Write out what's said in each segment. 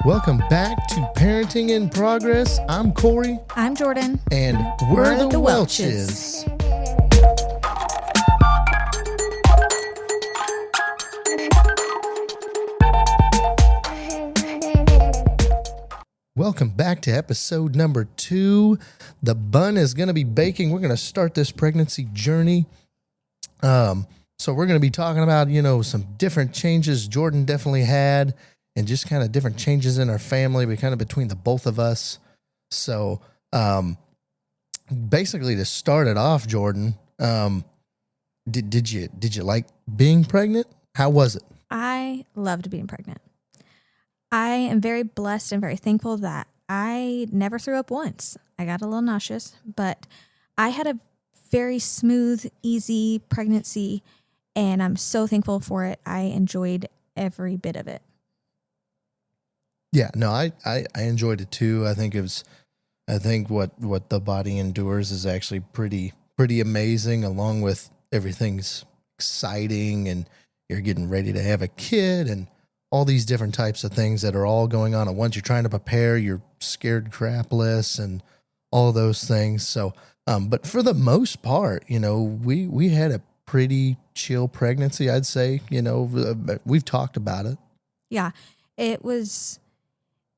Welcome back to Parenting in Progress. I'm Corey. I'm Jordan. And we're the Welches. Welcome back to episode number 2. The bun is going to be baking. We're going to start this pregnancy journey. So we're going to be talking about, some different changes Jordan definitely had and just kind of different changes in our family, but kind of between the both of us. So basically to start it off, Jordan, did you like being pregnant? How was it? I loved being pregnant. I am very blessed and very thankful that I never threw up once. I got a little nauseous, but I had a very smooth, easy pregnancy, and I'm so thankful for it. I enjoyed every bit of it. Yeah, no, I enjoyed it too. I think what the body endures is actually pretty amazing, along with everything's exciting and you're getting ready to have a kid and all these different types of things that are all going on at once. You're trying to prepare, you're scared crapless and all of those things. So, but for the most part, we had a pretty chill pregnancy, I'd say. We've talked about it. Yeah, it was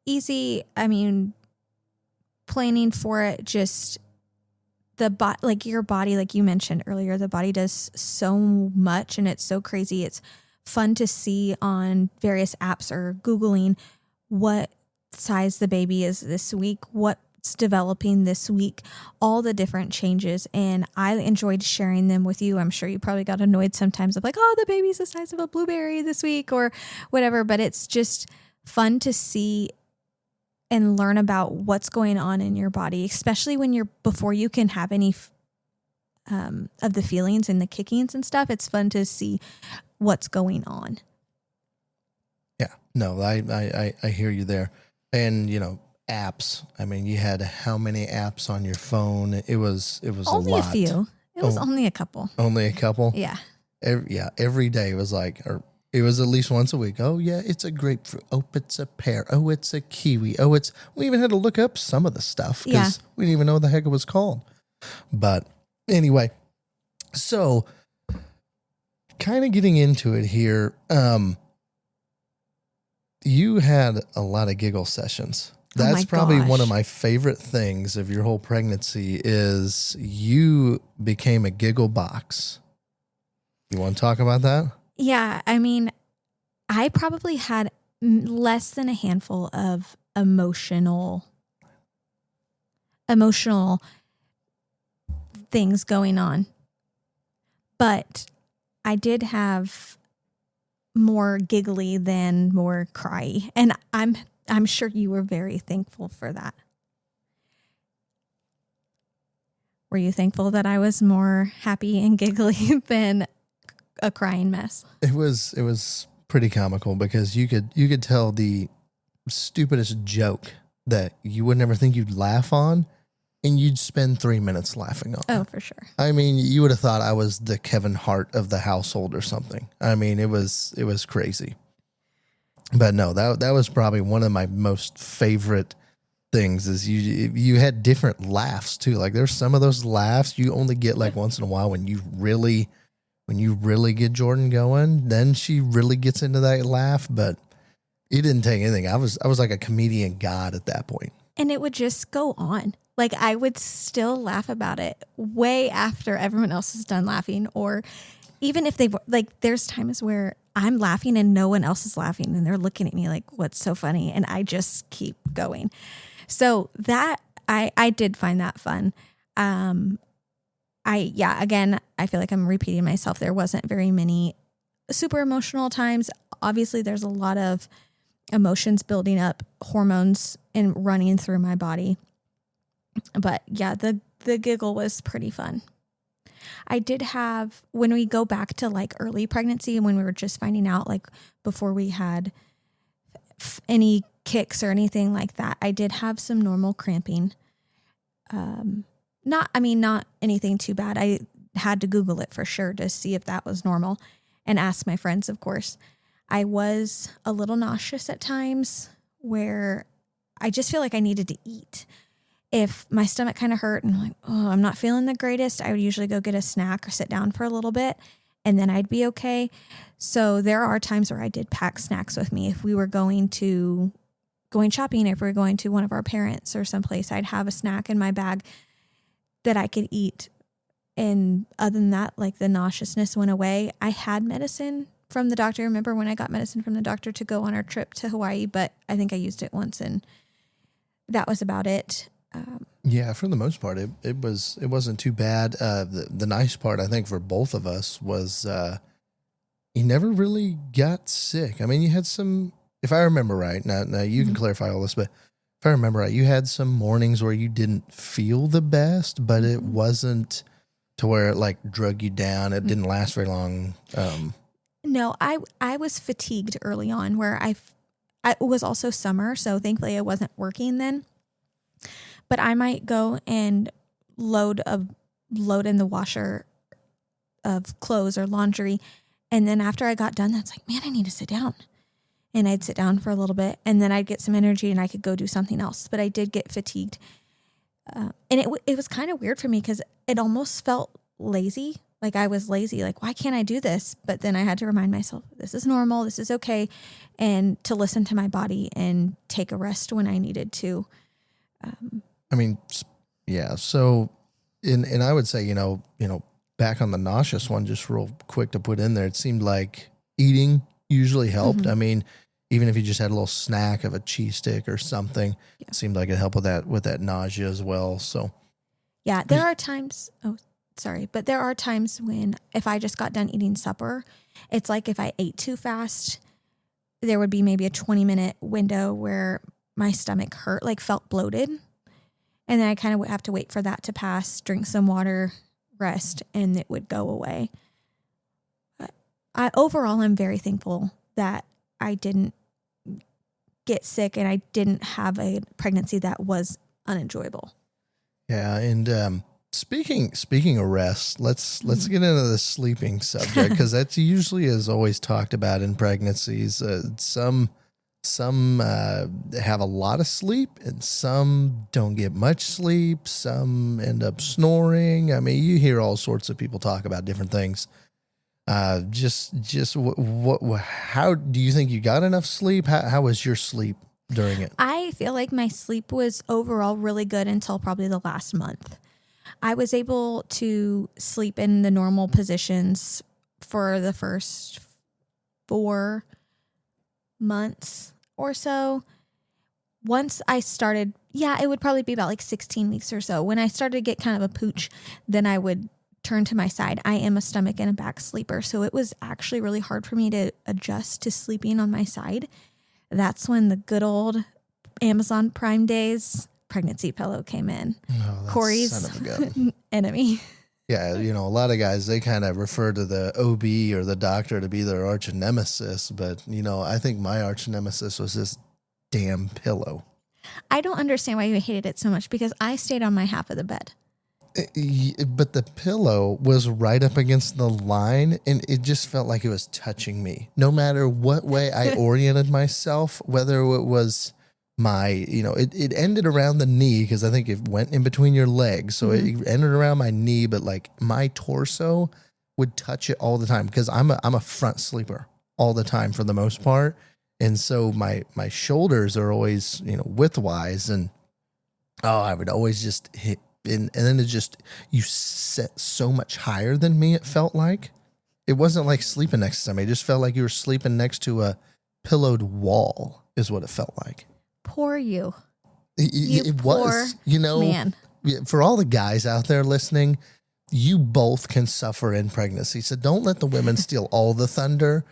easy. I mean, planning for it, just your body, like you mentioned earlier, the body does so much and it's so crazy. It's fun to see on various apps or Googling what size the baby is this week, what's developing this week, all the different changes. And I enjoyed sharing them with you. I'm sure you probably got annoyed sometimes of like, oh, the baby's the size of a blueberry this week or whatever. But it's just fun to see and learn about what's going on in your body, especially before you can have any of the feelings and the kickings and stuff. It's fun to see what's going on. Yeah, no, I hear you there. And, apps. I mean, you had how many apps on your phone? It was only a lot. A few. It was only a couple. Only a couple? Yeah. Every day was or it was at least once a week. Oh, yeah, it's a grapefruit. Oh, it's a pear. Oh, it's a kiwi. Oh, we even had to look up some of the stuff because we didn't even know what the heck it was called. But anyway, so kind of getting into it here, you had a lot of giggle sessions. That's probably one of my favorite things of your whole pregnancy is you became a giggle box. You want to talk about that? Yeah, I mean, I probably had less than a handful of emotional things going on. But I did have more giggly than more cry. And I'm sure you were very thankful for that. Were you thankful that I was more happy and giggly than a crying mess? It was pretty comical because you could tell the stupidest joke that you would never think you'd laugh on, and you'd spend 3 minutes laughing on. Oh, for sure. I mean, you would have thought I was the Kevin Hart of the household or something. I mean, it was crazy. But no, that was probably one of my most favorite things is you had different laughs too. Like there's some of those laughs you only get like once in a while when you really get Jordan going, then she really gets into that laugh, but it didn't take anything. I was like a comedian god at that point. And it would just go on. Like I would still laugh about it way after everyone else is done laughing, or even if there's times where I'm laughing and no one else is laughing and they're looking at me like, what's so funny? And I just keep going. So that I did find that fun. Again, I feel like I'm repeating myself. There wasn't very many super emotional times. Obviously there's a lot of emotions building up, hormones and running through my body. But yeah, the giggle was pretty fun. I did have, when we go back to like early pregnancy and when we were just finding out, like before we had any kicks or anything like that, I did have some normal cramping. Not anything too bad. had to Google it for sure to see if that was normal and ask my friends, of course. I was a little nauseous at times where I just feel like I needed to eat. If my stomach kind of hurt and like, oh, I'm not feeling the greatest, I would usually go get a snack or sit down for a little bit and then I'd be okay. So there are times where I did pack snacks with me. If we were going shopping, if we were going to one of our parents or someplace, I'd have a snack in my bag that I could eat. And other than that, like the nauseousness went away. I had medicine from the doctor. Remember when I got medicine from the doctor to go on our trip to Hawaii, but I think I used it once and that was about it. Yeah, for the most part, it wasn't too bad. The nice part, I think, for both of us was you never really got sick. I mean, you had some, if I remember right, now you can clarify all this, but if I remember right, you had some mornings where you didn't feel the best, but it wasn't to where it like drug you down. It didn't last very long. No, I was fatigued early on where it was also summer, so thankfully I wasn't working then. But I might go and load in the washer of clothes or laundry. And then after I got done, that's like, man, I need to sit down. And I'd sit down for a little bit and then I'd get some energy and I could go do something else. But I did get fatigued. And it was kind of weird for me because it almost felt lazy. Like I was lazy. Like, why can't I do this? But then I had to remind myself, this is normal. This is okay. And to listen to my body and take a rest when I needed to. I mean, yeah. So, and I would say, you know, back on the nauseous one, just real quick to put in there, it seemed like eating usually helped. Mm-hmm. I mean, even if you just had a little snack of a cheese stick or something, it seemed like it helped with that nausea as well. So, yeah, there are times. Oh, sorry, but there are times when if I just got done eating supper, it's like if I ate too fast, there would be maybe a 20-minute window where my stomach hurt, like felt bloated. And then I kind of would have to wait for that to pass, drink some water, rest, and it would go away. But overall, I'm very thankful that I didn't get sick and I didn't have a pregnancy that was unenjoyable. Yeah. And speaking of rest, let's get into the sleeping subject because that's usually is always talked about in pregnancies. Some have a lot of sleep and some don't get much sleep. Some end up snoring. I mean, you hear all sorts of people talk about different things. How do you think you got enough sleep? How was your sleep during it? I feel like my sleep was overall really good until probably the last month. I was able to sleep in the normal positions for the first 4 months or so. Once I started, it would probably be about like 16 weeks or so. When I started to get kind of a pooch, then I would turn to my side. I am a stomach and a back sleeper, so it was actually really hard for me to adjust to sleeping on my side. That's when the good old Amazon Prime days pregnancy pillow came in. Oh, Corey's son of a gun. enemy. Yeah, a lot of guys, they kind of refer to the OB or the doctor to be their arch nemesis, but, I think my arch nemesis was this damn pillow. I don't understand why you hated it so much because I stayed on my half of the bed. But the pillow was right up against the line, and it just felt like it was touching me. No matter what way I oriented myself, whether it was it ended around the knee because I think it went in between your legs. So it ended around my knee, but like my torso would touch it all the time because I'm a front sleeper all the time for the most part. And so my shoulders are always, widthwise, and I would always just hit. And then you set so much higher than me, it felt like. It wasn't like sleeping next to somebody. It just felt like you were sleeping next to a pillowed wall is what it felt like. Poor you. It was. Man. For all the guys out there listening, you both can suffer in pregnancy. So don't let the women steal all the thunder,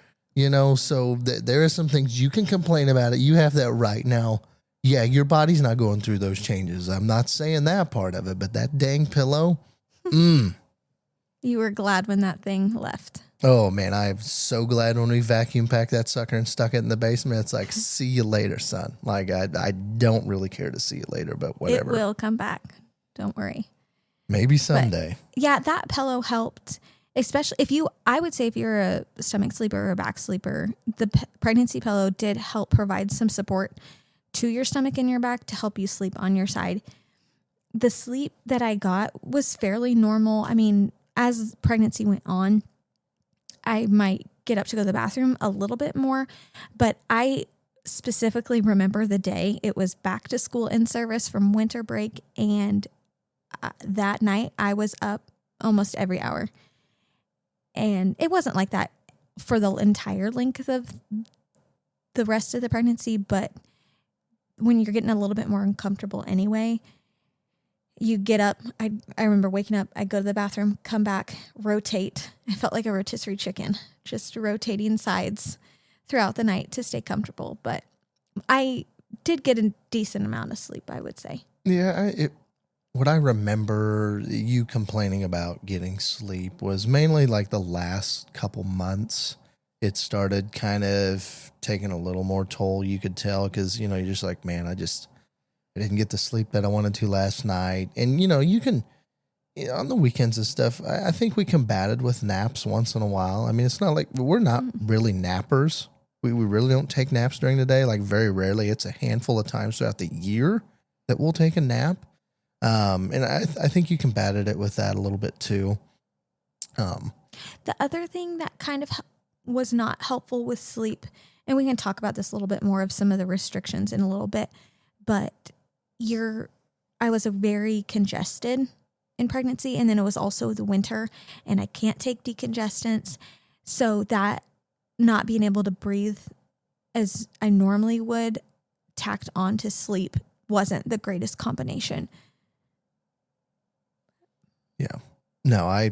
So there are some things you can complain about it. You have that right now. Yeah, your body's not going through those changes. I'm not saying that part of it, but that dang pillow, You were glad when that thing left. Oh, man, I'm so glad when we vacuum packed that sucker and stuck it in the basement. It's like, see you later, son. Like, I don't really care to see you later, but whatever. It will come back. Don't worry. Maybe But someday. yeah, that pillow helped, especially I would say if you're a stomach sleeper or a back sleeper, the pregnancy pillow did help provide some support to your stomach and your back to help you sleep on your side. The sleep that I got was fairly normal. I mean, as pregnancy went on, I might get up to go to the bathroom a little bit more, but I specifically remember the day it was back to school in service from winter break, and that night I was up almost every hour. And it wasn't like that for the entire length of the rest of the pregnancy, but when you're getting a little bit more uncomfortable anyway, you get up. I remember waking up, I'd go to the bathroom, come back, rotate. I felt like a rotisserie chicken, just rotating sides throughout the night to stay comfortable. But I did get a decent amount of sleep, I would say. Yeah, what I remember you complaining about getting sleep was mainly like the last couple months. It started kind of taking a little more toll. You could tell because, you're just like, man, I didn't get the sleep that I wanted to last night. And, you can, on the weekends and stuff, I think we combated with naps once in a while. I mean, it's not like we're not really nappers. We really don't take naps during the day. Like very rarely. It's a handful of times throughout the year that we'll take a nap. And I think you combated it with that a little bit too. The other thing that kind of was not helpful with sleep, and we can talk about this a little bit more of some of the restrictions in a little bit, but I was very congested in pregnancy, and then it was also the winter, and I can't take decongestants. So that not being able to breathe as I normally would, tacked on to sleep, wasn't the greatest combination. Yeah. No,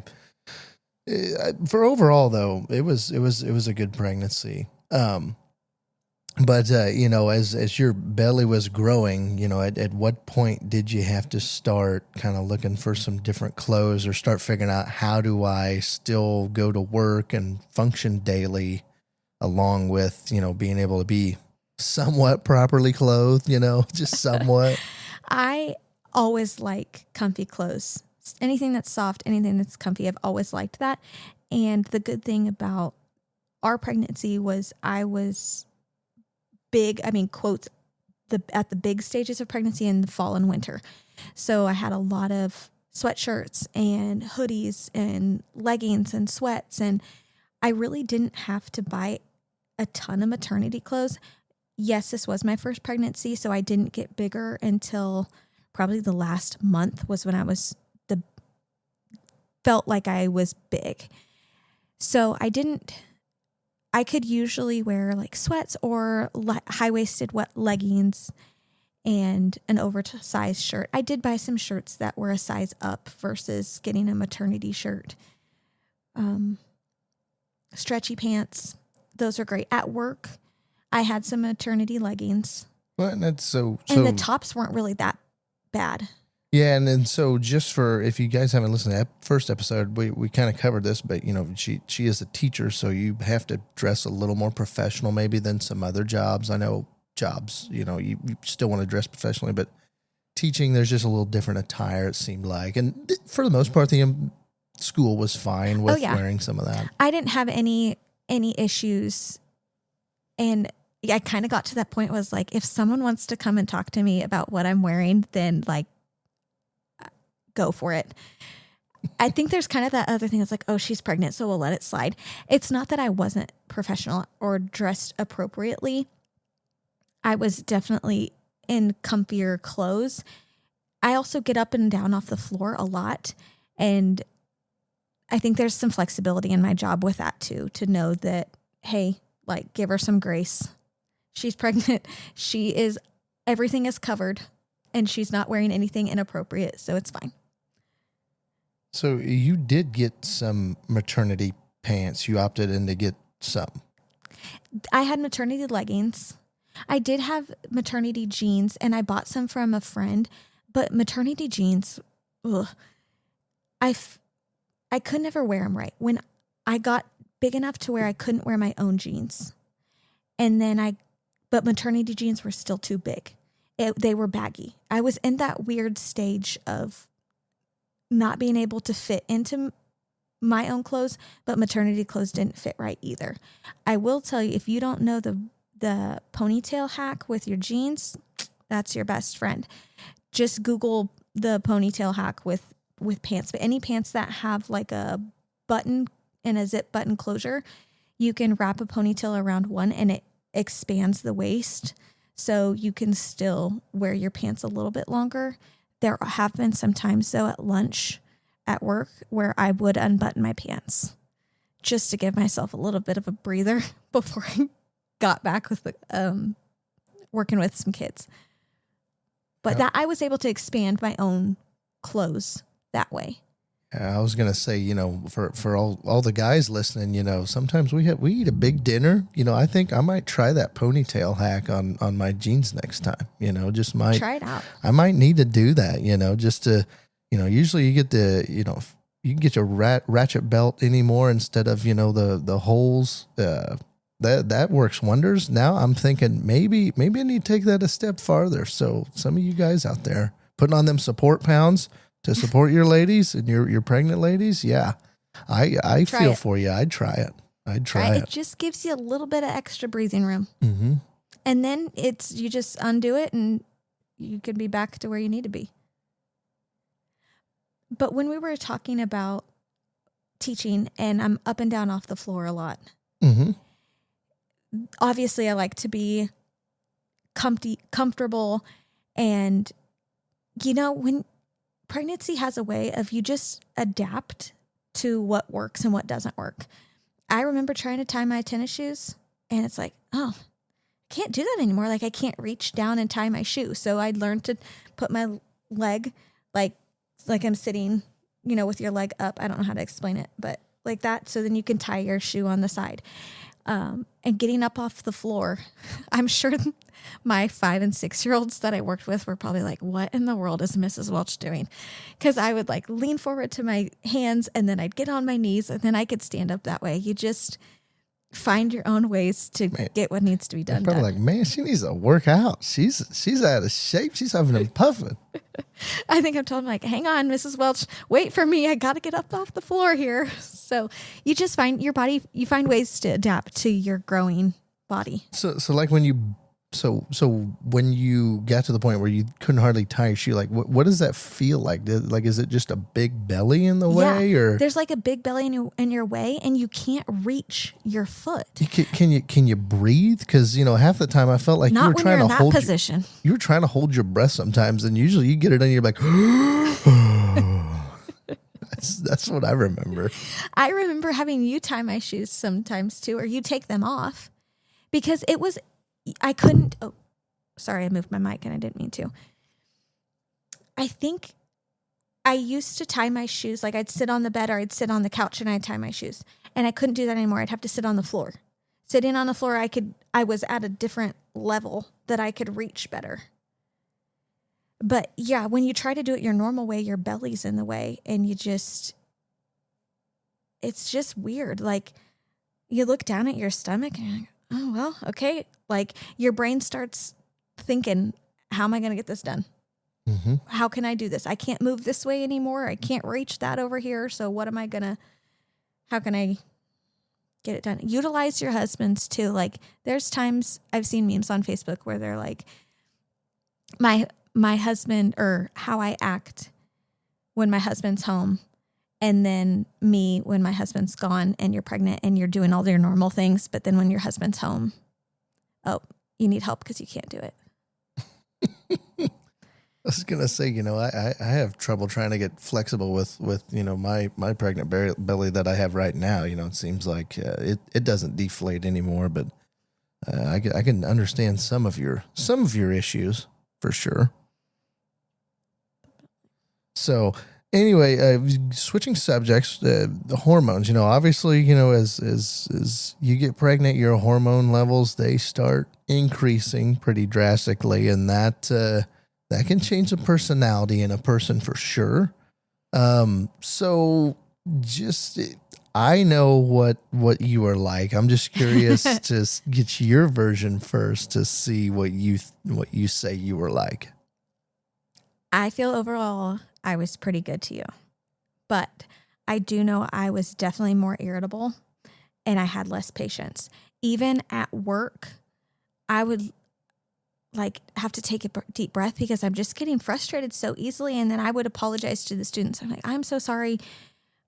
for overall though, it was a good pregnancy. But as your belly was growing, at what point did you have to start kind of looking for some different clothes or start figuring out how do I still go to work and function daily along with, being able to be somewhat properly clothed, just somewhat. I always like comfy clothes. Anything that's soft, anything that's comfy, I've always liked that. And the good thing about our pregnancy was I was big, quotes, at the big stages of pregnancy in the fall and winter. So I had a lot of sweatshirts and hoodies and leggings and sweats. And I really didn't have to buy a ton of maternity clothes. Yes, this was my first pregnancy, so I didn't get bigger until probably the last month was when I felt like I was big. So I could usually wear like sweats or high-waisted leggings and an oversized shirt. I did buy some shirts that were a size up versus getting a maternity shirt. Stretchy pants, those are great. At work, I had some maternity leggings. Well, and that's so and the tops weren't really that bad. Yeah, and then so just for if you guys haven't listened to that first episode, we kind of covered this, but she is a teacher, so you have to dress a little more professional maybe than some other jobs. I know jobs, you still want to dress professionally, but teaching there's just a little different attire. It seemed like, and for the most part, the school was fine with wearing some of that. I didn't have any issues, and I kind of got to that point was like, if someone wants to come and talk to me about what I'm wearing, then like, go for it. I think there's kind of that other thing that's like, oh, she's pregnant, so we'll let it slide. It's not that I wasn't professional or dressed appropriately. I was definitely in comfier clothes. I also get up and down off the floor a lot. And I think there's some flexibility in my job with that too, to know that, hey, like give her some grace. She's pregnant. Everything is covered and she's not wearing anything inappropriate. So it's fine. So you did get some maternity pants. You opted in to get some. I had maternity leggings. I did have maternity jeans, and I bought some from a friend. But maternity jeans, I could never wear them right. When I got big enough to where I couldn't wear my own jeans, but maternity jeans were still too big. They were baggy. I was in that weird stage of not being able to fit into my own clothes, but maternity clothes didn't fit right either. I will tell you, if you don't know the ponytail hack with your jeans, that's your best friend. Just Google the ponytail hack with pants, but any pants that have like a button and a zip button closure, you can wrap a ponytail around one and it expands the waist. So you can still wear your pants a little bit longer. There have been some times though at lunch at work where I would unbutton my pants just to give myself a little bit of a breather before I got back with the working with some kids. But that I was able to expand my own clothes that way. I was gonna say, for all the guys listening, sometimes we eat a big dinner. I think I might try that ponytail hack on my jeans next time. Just might try it out. I might need to do that. Just to, usually you get you can get your ratchet belt anymore instead of the holes. That works wonders. Now I'm thinking maybe I need to take that a step farther. So some of you guys out there putting on them support pounds to support your ladies and your pregnant ladies. Yeah. I feel for you. I'd try it. It just gives you a little bit of extra breathing room. Mm-hmm. And then you just undo it and you can be back to where you need to be. But when we were talking about teaching, and I'm up and down off the floor a lot. Mm-hmm. Obviously I like to be comfortable, and when pregnancy has a way of you just adapt to what works and what doesn't work. I remember trying to tie my tennis shoes and it's like, oh, I can't do that anymore. Like I can't reach down and tie my shoe. So I learned to put my leg like I'm sitting, with your leg up. I don't know how to explain it, but like that. So then you can tie your shoe on the side. And getting up off the floor, I'm sure my 5 and 6-year-olds that I worked with were probably like, what in the world is Mrs. Welch doing? Because I would like lean forward to my hands and then I'd get on my knees and then I could stand up that way. You just find your own ways to get what needs to be done. Probably like, man, she needs to work out. She's out of shape. She's having them puffing. I think I'm telling them like, hang on, Mrs. Welch, wait for me. I got to get up off the floor here. So you just find your body, you find ways to adapt to your growing body. So like when you when you got to the point where you couldn't hardly tie your shoe, like what does that feel like? Like, is it just a big belly in the way, or there's like a big belly in your way, and you can't reach your foot? Can you breathe? Because half the time I felt like not you were when trying you're to in hold that position. You were trying to hold your breath sometimes, and usually you get it done, you're like, that's what I remember. I remember having you tie my shoes sometimes too, or you take them off, because I couldn't. Oh, sorry, I moved my mic and I didn't mean to. I think I used to tie my shoes, like I'd sit on the bed or I'd sit on the couch and I'd tie my shoes. And I couldn't do that anymore. I'd have to sit on the floor. Sitting on the floor, I was at a different level that I could reach better. But yeah, when you try to do it your normal way, your belly's in the way and it's just weird. Like you look down at your stomach and you're like, oh, well, okay. Like your brain starts thinking, how am I going to get this done? Mm-hmm. How can I do this? I can't move this way anymore. I can't reach that over here. So how can I get it done? Utilize your husbands too. Like there's times I've seen memes on Facebook where they're like, my husband, or how I act when my husband's home. And then me when my husband's gone and you're pregnant and you're doing all your normal things. But then when your husband's home, oh, you need help because you can't do it. I was going to say, I have trouble trying to get flexible with my pregnant belly that I have right now. It seems like it doesn't deflate anymore, but I can understand some of your issues for sure. So anyway, switching subjects, the hormones, obviously, as you get pregnant, your hormone levels, they start increasing pretty drastically, and that can change the personality in a person for sure. So just, I know what you are like. I'm just curious to get your version first to see what you say you were like. I feel overall I was pretty good to you. but I do know I was definitely more irritable and I had less patience. Even at work, I would like have to take a deep breath because I'm just getting frustrated so easily. And then I would apologize to the students. I'm like, I'm so sorry.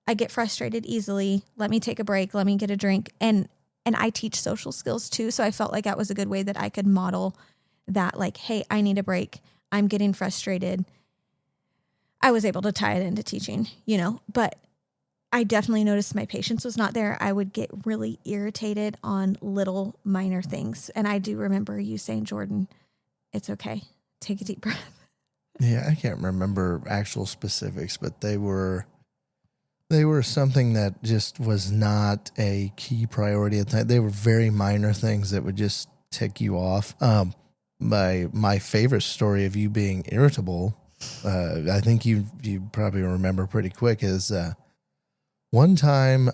I get frustrated easily. Let me take a break. Let me get a drink. And I teach social skills too. So I felt like that was a good way that I could model that, like, hey, I need a break. I'm getting frustrated. I was able to tie it into teaching, but I definitely noticed my patience was not there. I would get really irritated on little minor things. And I do remember you saying, Jordan, it's okay. Take a deep breath. Yeah, I can't remember actual specifics, but they were something that just was not a key priority at the time. They were very minor things that would just tick you off. My favorite story of you being irritable, I think you probably remember pretty quick, is one time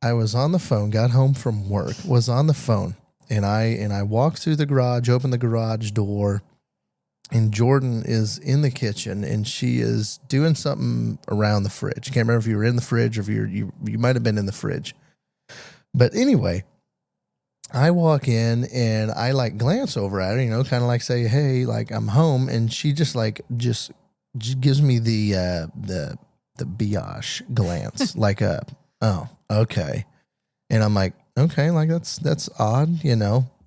I was on the phone, got home from work, was on the phone, and I walked through the garage, opened the garage door, and Jordan is in the kitchen, and she is doing something around the fridge. Can't remember if you were in the fridge or if you might have been in the fridge. But anyway, I walk in and I like glance over at her, kind of like say, hey, like I'm home. And she just gives me the biatch glance, like oh, okay. And I'm like, okay, like that's odd,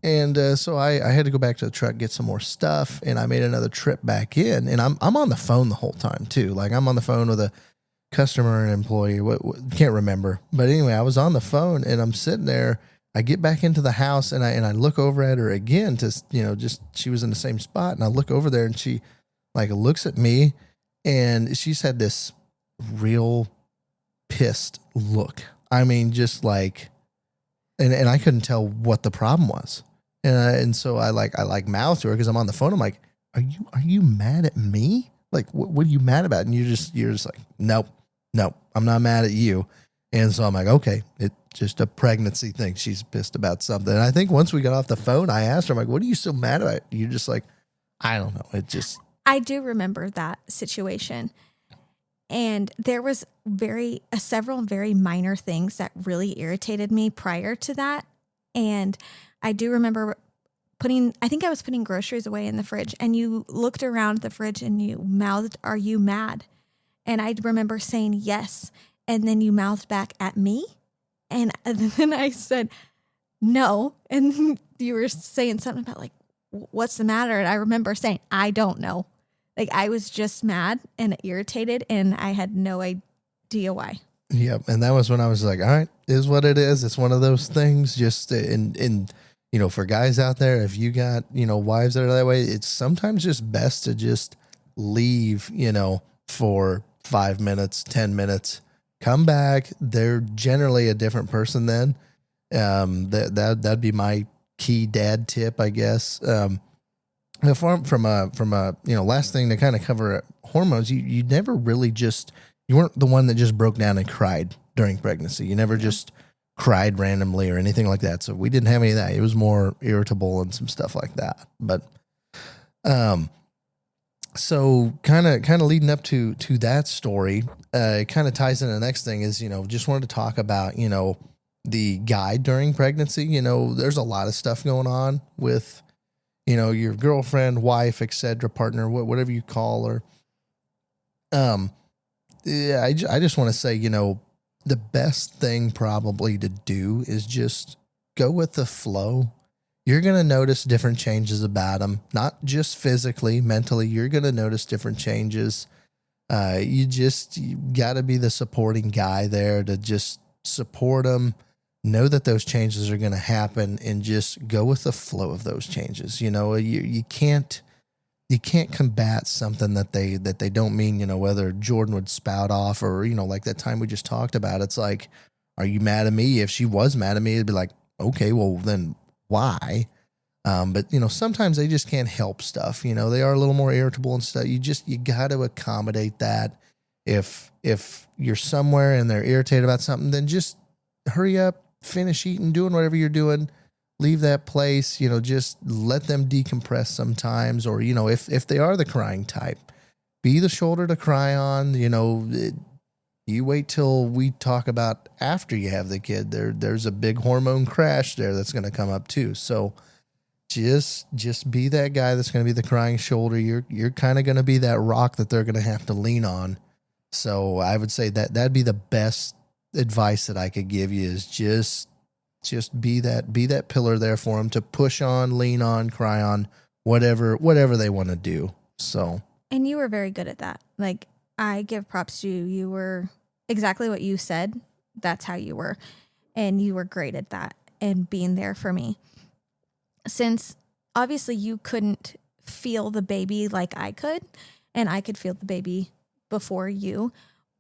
And so I had to go back to the truck, get some more stuff, and I made another trip back in. And I'm on the phone the whole time too. Like I'm on the phone with a customer and employee. Can't remember, but anyway, I was on the phone and I'm sitting there. I get back into the house and I look over at her again to just she was in the same spot, and I look over there and she like looks at me, and she's had this real pissed look. I mean, just like, and I couldn't tell what the problem was. And so I mouthed to her because I'm on the phone. I'm like, are you mad at me? Like, what are you mad about? And you're just like, nope, I'm not mad at you. And so I'm like, okay, it's just a pregnancy thing. She's pissed about something. And I think once we got off the phone, I asked her, I'm like, what are you so mad about? You're just like, I don't know. I do remember that situation. And there was several very minor things that really irritated me prior to that. And I do remember I think I was putting groceries away in the fridge, and you looked around the fridge and you mouthed, "Are you mad?" And I remember saying yes. And then you mouthed back at me. And then I said, no. And you were saying something about like, what's the matter? And I remember saying, I don't know. Like I was just mad and irritated, and I had no idea why. Yep. And that was when I was like, all right, is what it is. It's one of those things. Just in for guys out there, if you got, wives that are that way, it's sometimes just best to just leave, for 5 minutes, 10 minutes, come back. They're generally a different person then. That'd be my key dad tip, I guess. From a last thing to kind of cover hormones, you never really you weren't the one that just broke down and cried during pregnancy. You never just cried randomly or anything like that. So we didn't have any of that. It was more irritable and some stuff like that. But, so kind of leading up to that story, it kind of ties into the next thing is, just wanted to talk about, the guide during pregnancy. There's a lot of stuff going on with, your girlfriend, wife, etc., partner, whatever you call her. Yeah, I just want to say, the best thing probably to do is just go with the flow. You're going to notice different changes about them, not just physically, mentally. You're going to notice different changes. You got to be the supporting guy there to just support them, know that those changes are going to happen, and just go with the flow of those changes. You can't combat something that they don't mean, whether Jordan would spout off or, like that time we just talked about. It's like, are you mad at me? If she was mad at me, it'd be like, okay, well then why? But sometimes they just can't help stuff. They are a little more irritable and stuff. You got to accommodate that. If you're somewhere and they're irritated about something, then just hurry up, finish eating, doing whatever you're doing. Leave that place, just let them decompress sometimes. Or, if they are the crying type, be the shoulder to cry on, You wait till we talk about after you have the kid. There's a big hormone crash there that's going to come up too. So just be that guy that's going to be the crying shoulder. You're kind of going to be that rock that they're going to have to lean on. So I would say that that'd be the best advice that I could give you is just be that pillar there for them to push on, lean on, cry on, whatever they want to do. So, and you were very good at that. Like, I give props to you. You were exactly what you said. That's how you were. And you were great at that and being there for me. Since obviously you couldn't feel the baby like I could, and I could feel the baby before you,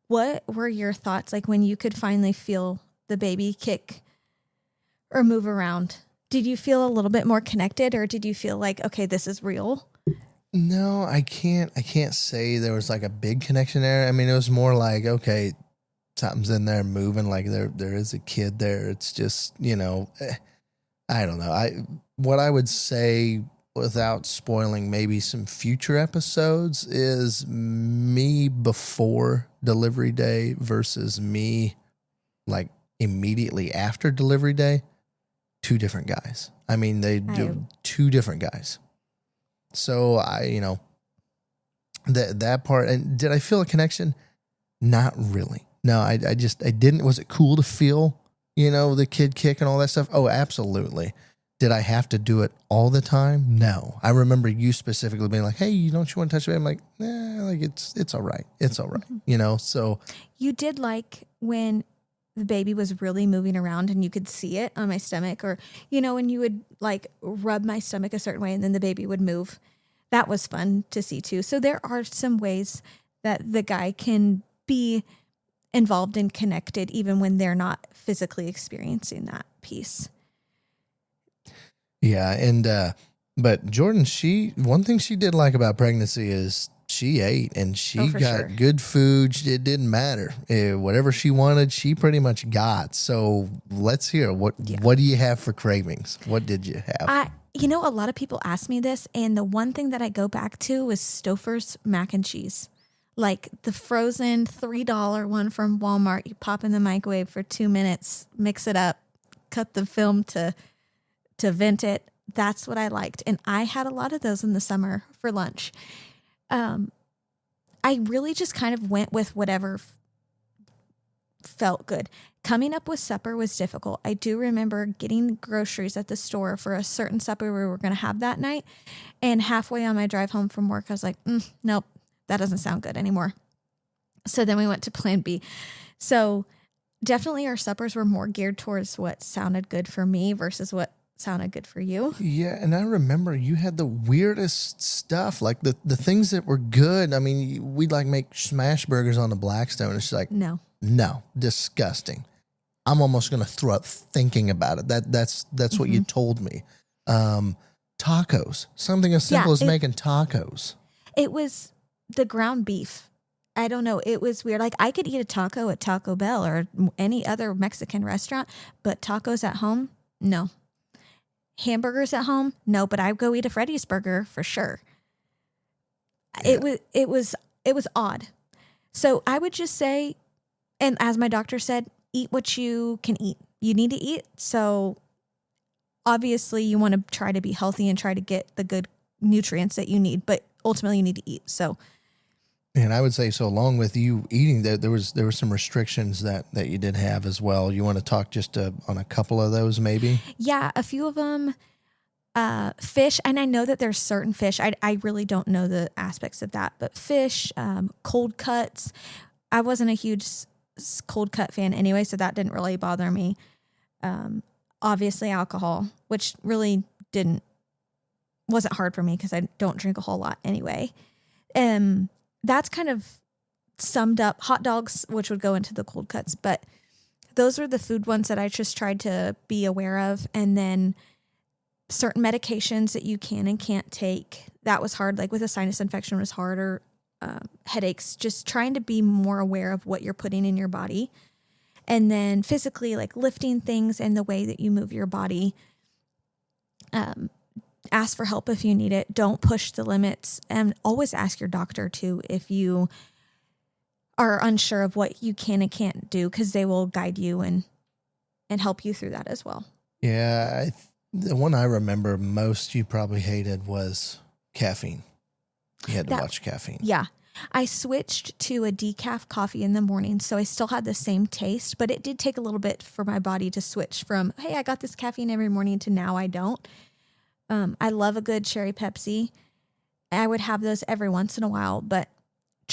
what were your thoughts like when you could finally feel the baby kick or move around? Did you feel a little bit more connected, or did you feel like, okay, this is real? No, I can't say there was like a big connection there. I mean, it was more like, okay, something's in there moving, like there is a kid there. It's just, I don't know. What I would say without spoiling maybe some future episodes is me before delivery day versus me like immediately after delivery day. Two different guys. I mean, they do two different guys. So that part. And did I feel a connection? Not really. No, I didn't. Was it cool to feel, the kid kick and all that stuff? Oh, absolutely. Did I have to do it all the time? No. I remember you specifically being like, hey, don't you want to touch it? I'm like, nah, like it's all right. It's all right. Mm-hmm. So. You did like when the baby was really moving around and you could see it on my stomach, or, when you would like rub my stomach a certain way and then the baby would move. That was fun to see too. So there are some ways that the guy can be involved and connected even when they're not physically experiencing that piece. Yeah. And, but Jordan, one thing she did like about pregnancy is she ate and she got good food. It didn't matter. Whatever she wanted, she pretty much got. So let's hear what do you have for cravings? What did you have? A lot of people ask me this, and the one thing that I go back to is Stouffer's mac and cheese. Like the frozen $3 one from Walmart. You pop in the microwave for 2 minutes, mix it up, cut the film to vent it. That's what I liked. And I had a lot of those in the summer for lunch. I really just kind of went with whatever felt good. Coming up with supper was difficult. I do remember getting groceries at the store for a certain supper we were going to have that night. And halfway on my drive home from work, I was like, nope, that doesn't sound good anymore. So then we went to plan B. So definitely our suppers were more geared towards what sounded good for me versus what sounded good for you. Yeah, and I remember you had the weirdest stuff, like the things that were good. I mean, we'd like make smash burgers on the Blackstone. It's like, no, disgusting. I'm almost gonna throw up thinking about it. That's mm-hmm. what you told me. Tacos, something as simple as making tacos. It was the ground beef. I don't know. It was weird. Like I could eat a taco at Taco Bell or any other Mexican restaurant, but tacos at home, no. Hamburgers at home, no. But I'd go eat a Freddy's burger for sure. Yeah. It was odd. So I would just say, and as my doctor said, eat what you can eat. You need to eat. So obviously you want to try to be healthy and try to get the good nutrients that you need, but ultimately you need to eat. So. And I would say, so along with you eating, there were some restrictions that you did have as well. You want to talk just on a couple of those maybe? Yeah, a few of them. Fish, and I know that there's certain fish. I really don't know the aspects of that, but fish, cold cuts. I wasn't a huge cold cut fan anyway, so that didn't really bother me. Obviously alcohol, which really wasn't hard for me because I don't drink a whole lot anyway. That's kind of summed up hot dogs, which would go into the cold cuts, but those were the food ones that I just tried to be aware of. And then certain medications that you can and can't take. That was hard. Like with a sinus infection was harder. Headaches, just trying to be more aware of what you're putting in your body. And then physically, like lifting things and the way that you move your body. Ask for help if you need it. Don't push the limits, and always ask your doctor too if you are unsure of what you can and can't do, because they will guide you and help you through that as well. Yeah, the one I remember most you probably hated was caffeine. You had to watch caffeine. Yeah. I switched to a decaf coffee in the morning, so I still had the same taste, but it did take a little bit for my body to switch from, hey, I got this caffeine every morning, to now I don't. I love a good cherry Pepsi. I would have those every once in a while, but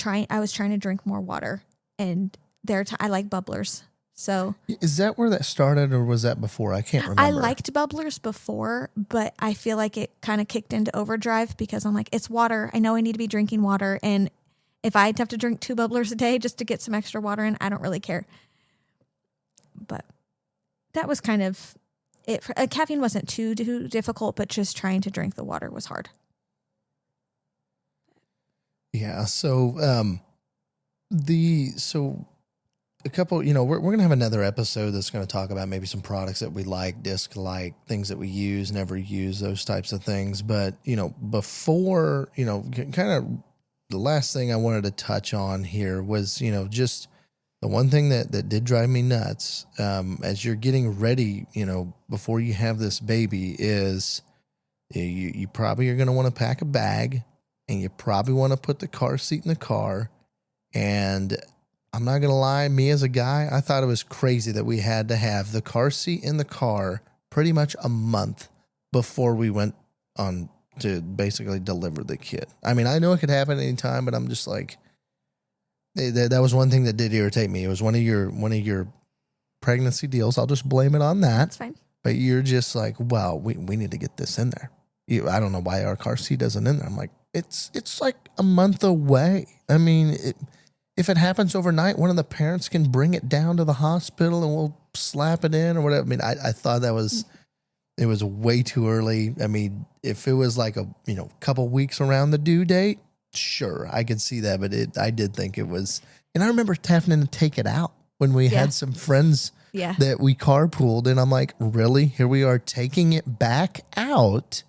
I was trying to drink more water, and I like bubblers. So is that where that started, or was that before? I can't remember. I liked bubblers before, but I feel like it kind of kicked into overdrive, because I'm like, it's water. I know I need to be drinking water. And if I have to drink 2 bubblers a day just to get some extra water in, I don't really care. But that was kind of it. Caffeine wasn't too difficult, but just trying to drink the water was hard. Yeah. So, a couple, we're going to have another episode that's going to talk about maybe some products that we like, dislike, things that we use, never use, those types of things. But, before, kind of the last thing I wanted to touch on here was, just the one thing that did drive me nuts, as you're getting ready, before you have this baby, is you probably are going to want to pack a bag, and you probably want to put the car seat in the car. And I'm not going to lie, me as a guy, I thought it was crazy that we had to have the car seat in the car pretty much a month before we went on to basically deliver the kid. I mean, I know it could happen anytime, but I'm just like, that was one thing that did irritate me. It was one of your pregnancy deals. I'll just blame it on that. That's fine. But you're just like, well, we need to get this in there. I don't know why our car seat isn't in there. I'm like, it's like a month away. I mean, if it happens overnight, one of the parents can bring it down to the hospital and we'll slap it in or whatever. I mean, I thought it was way too early. I mean, if it was like a couple weeks around the due date, sure, I could see that. But I did think it was, and I remember having to take it out when we had some friends that we carpooled, and I'm like, really? Here we are taking it back out.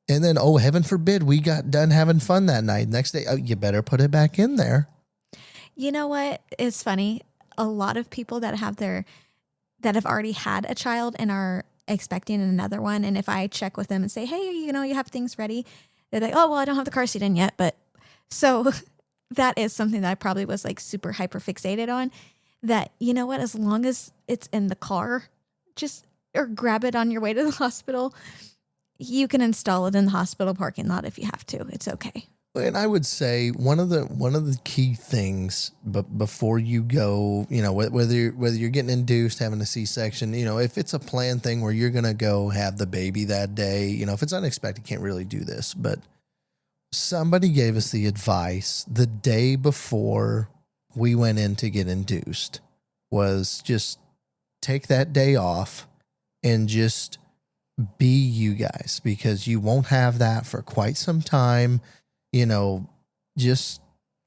And then, oh, heaven forbid, we got done having fun that night. Next day, oh, you better put it back in there. You know what? It's funny. A lot of people that have already had a child and are expecting another one, and if I check with them and say, hey, you have things ready, they're like, oh, well, I don't have the car seat in yet. But so that is something that I probably was like super hyper fixated on, that, what, as long as it's in the car, or grab it on your way to the hospital. You can install it in the hospital parking lot if you have to. It's okay. And I would say one of the key things, but before you go, whether you're getting induced, having a C-section, if it's a planned thing where you're going to go have the baby that day, if it's unexpected, can't really do this. But somebody gave us the advice the day before we went in to get induced was just take that day off and just be you guys, because you won't have that for quite some time. Just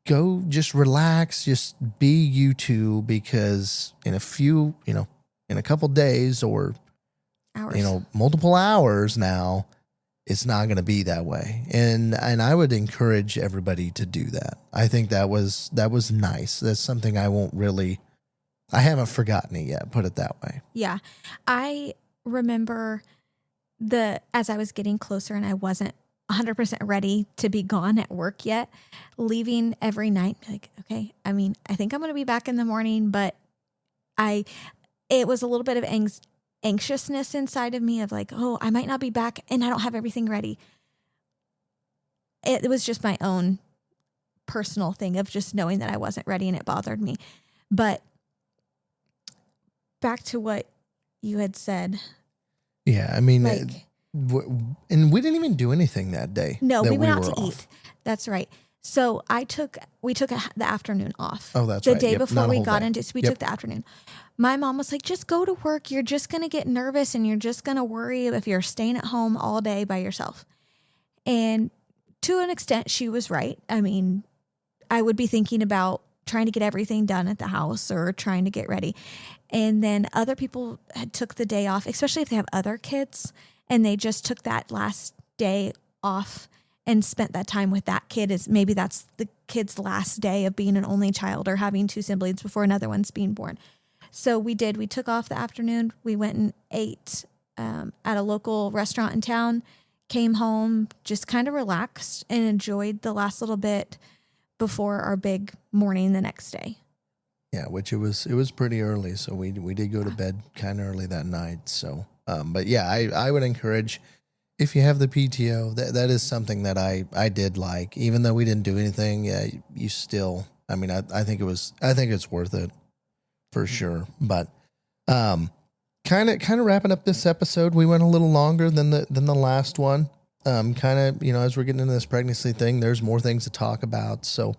go, just relax, just be you two, because in a couple days or hours, multiple hours now, it's not going to be that way. And I would encourage everybody to do that. I think that was nice. That's something I haven't forgotten it yet, put it that way. Yeah. I remember as I was getting closer and I wasn't 100% ready to be gone at work yet, leaving every night, like, okay, I mean, I think I'm going to be back in the morning, but it was a little bit of anxiousness inside of me of like, oh, I might not be back and I don't have everything ready. It was just my own personal thing of just knowing that I wasn't ready, and it bothered me. But back to what you had said. Yeah, I mean, and we didn't even do anything that day. No, we went out to eat. That's right. So we took the afternoon off. Oh, that's right. The day before we got into, so we took the afternoon. My mom was like, just go to work. You're just going to get nervous and you're just going to worry if you're staying at home all day by yourself. And to an extent, she was right. I mean, I would be thinking about trying to get everything done at the house or trying to get ready. And then other people had took the day off, especially if they have other kids, and they just took that last day off and spent that time with that kid. Is maybe that's the kid's last day of being an only child or having two siblings before another one's being born. So we took off the afternoon. We went and ate at a local restaurant in town, came home, just kind of relaxed and enjoyed the last little bit before our big morning the next day. Yeah, which it was pretty early. So we did go to bed kind of early that night. So, but yeah, I would encourage, if you have the PTO, that is something that I did like, even though we didn't do anything. Yeah, you still, I mean, I think it's worth it for sure. But, kind of wrapping up this episode, we went a little longer than the last one. Kind of, as we're getting into this pregnancy thing, there's more things to talk about. So,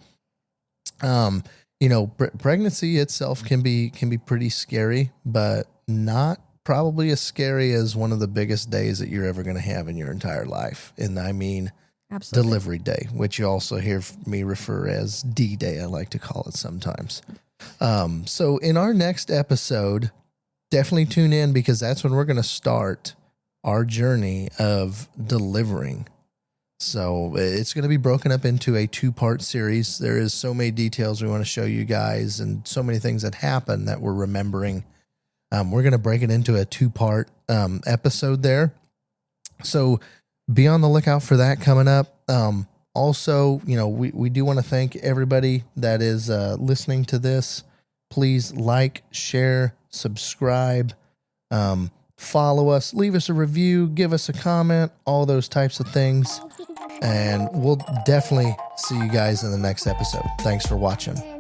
pregnancy itself can be pretty scary, but not probably as scary as one of the biggest days that you're ever going to have in your entire life. And I mean, absolutely, delivery day, which you also hear me refer as D-Day. I like to call it sometimes. So in our next episode, definitely tune in, because that's when we're going to start our journey of delivering. So it's going to be broken up into a 2-part series. There is so many details we want to show you guys, and so many things that happen that we're remembering. We're going to break it into a 2-part episode there. So be on the lookout for that coming up. Also, we do want to thank everybody that is listening to this. Please like, share, subscribe, follow us, leave us a review, give us a comment, all those types of things. And we'll definitely see you guys in the next episode. Thanks for watching.